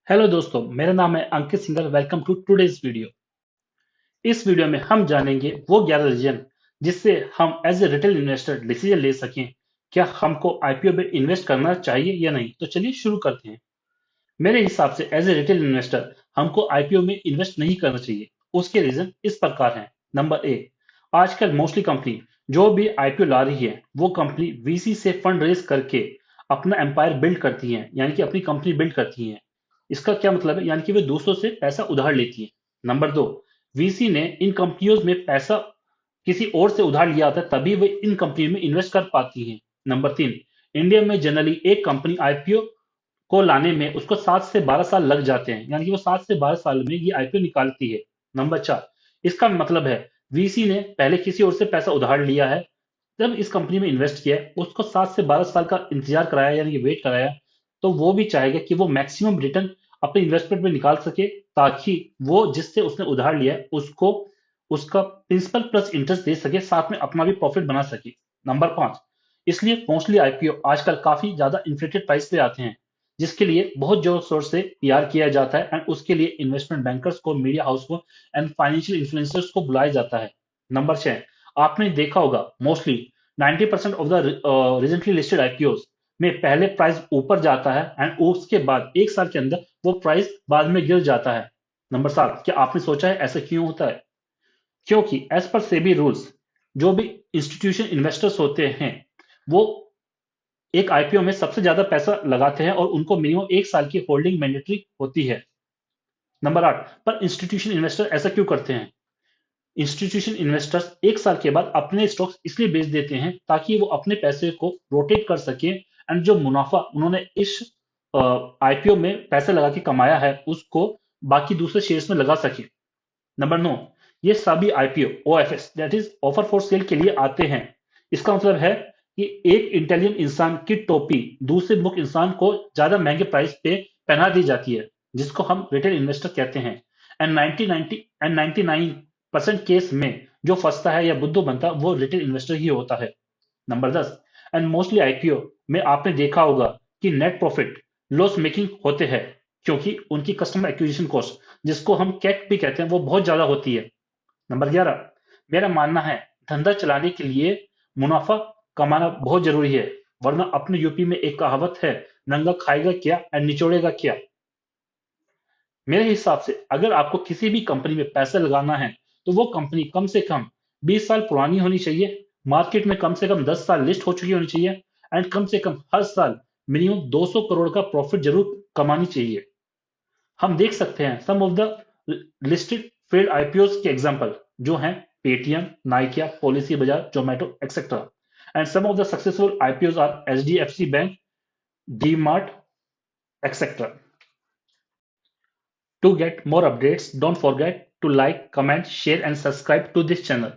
Hello दोस्तों, मेरा नाम है Ankit Singhal. Welcome to today's video. इस वीडियो में हम जानेंगे वो 11 रीजन जिससे हम as a retail investor decision ले सकें क्या हमको आईपीओ में इन्वेस्ट करना चाहिए या नहीं। तो चलिए शुरू करते हैं। मेरे हिसाब से एज ए रिटेल इन्वेस्टर हमको आईपीओ में इन्वेस्ट नहीं करना चाहिए। उसके रीजन इस प्रकार हैं। नंबर ए, आजकल मोस्टली कंपनी जो भी आईपीओ ला रही है वो कंपनी वीसी से फंड रेज करके अपना एम्पायर बिल्ड करती है, यानी कि अपनी कंपनी बिल्ड करती है। इसका क्या मतलब है? यानी कि वे दूसरों से पैसा उधार लेती है। नंबर दो, वीसी ने इन कंपनियों में पैसा किसी और से उधार लिया था, तभी वे इन कंपनियों में इन्वेस्ट कर पाती हैं। नंबर तीन, इंडिया में जनरली एक कंपनी आईपीओ को लाने में उसको 7 से 12 साल लग जाते हैं, यानी कि वो 7 से 12 साल में ये आईपीओ निकालती है। नंबर चार, इसका मतलब है वीसी ने पहले किसी और से पैसा उधार लिया है, जब इस कंपनी में इन्वेस्ट किया है, उसको 7 से 12 साल का इंतजार कराया, यानी कि वेट कराया। तो वो भी चाहेगा कि वो मैक्सिमम रिटर्न अपने इन्वेस्टमेंट में निकाल सके, ताकि वो जिससे उसने उधार लिया है उसको उसका प्रिंसिपल प्लस इंटरेस्ट दे सके, साथ में अपना भी प्रॉफिट बना सके। नंबर पांच, इसलिए मोस्टली आईपीओ आजकल काफी ज्यादा इन्फ्लेटेड प्राइस पे आते हैं, जिसके लिए बहुत जोर शोर से पीआर किया जाता है, एंड उसके लिए इन्वेस्टमेंट बैंकर्स को, मीडिया हाउस को एंड फाइनेंशियल इन्फ्लुएंसर्स को बुलाया जाता है। नंबर छह, आपने देखा होगा mostly 90% of the recently listed IPO में पहले प्राइस ऊपर जाता है एंड उसके बाद 1 साल के अंदर वो प्राइस बाद में गिर जाता है। नंबर सात, क्या आपने सोचा है ऐसा क्यों होता है? क्योंकि एज पर सेबी रूल्स, जो भी इंस्टीट्यूशन इन्वेस्टर्स होते हैं वो एक आईपीओ में सबसे ज्यादा पैसा लगाते हैं और उनको मिनिमम 1 साल की होल्डिंग मैंडेटरी होती है। नंबर आठ, पर इंस्टीट्यूशन इन्वेस्टर ऐसा क्यों करते हैं? इंस्टीट्यूशन इन्वेस्टर्स 1 साल के बाद अपने स्टॉक्स इसलिए बेच देते हैं ताकि वो अपने पैसे को रोटेट कर सके, एंड जो मुनाफा उन्होंने इस आईपीओ में पैसे लगा के कमाया है उसको बाकी दूसरे शेयर्स में लगा सके। नंबर नौ, ये सभी IPO OFS that is offer for sale के लिए आते हैं। इसका मतलब है कि एक इंटेलिजेंट इंसान की टोपी दूसरे मुख्य इंसान को ज्यादा महंगे प्राइस पे पहना दी जाती है, जिसको हम रिटेल इन्वेस्टर कहते हैं। एंड 99% केस में जो फंसता है या बुद्धू बनता है वो रिटेल इन्वेस्टर ही होता है। नंबर 10, एंड मोस्टली आईपीओ में आपने देखा होगा कि नेट प्रॉफिट लॉस मेकिंग होते हैं, क्योंकि उनकी कस्टमर एक्विजिशन कॉस्ट, जिसको हम कैक भी कहते हैं, वो बहुत ज्यादा होती है। नंबर 11, मेरा मानना है धंधा चलाने के लिए मुनाफा कमाना बहुत जरूरी है, वरना अपने यूपी में एक कहावत है, नंगा खाएगा क्या एंड निचोड़ेगा क्या। मेरे हिसाब से अगर आपको किसी भी कंपनी में पैसा लगाना है तो वो कंपनी कम से कम 20 साल पुरानी होनी चाहिए, मार्केट में कम से कम 10 साल लिस्ट हो चुकी होनी चाहिए, एंड कम से कम हर साल मिनिमम 200 करोड़ का प्रॉफिट जरूर कमानी चाहिए। हम देख सकते हैं some of the listed failed IPO के एग्जांपल, जो हैं Paytm, Nykaa, Policybazaar, Zomato etcetera. And some of the successful IPO are HDFC bank, DMart etcetera. To get more updates, don't forget to like, comment, share and subscribe to this channel.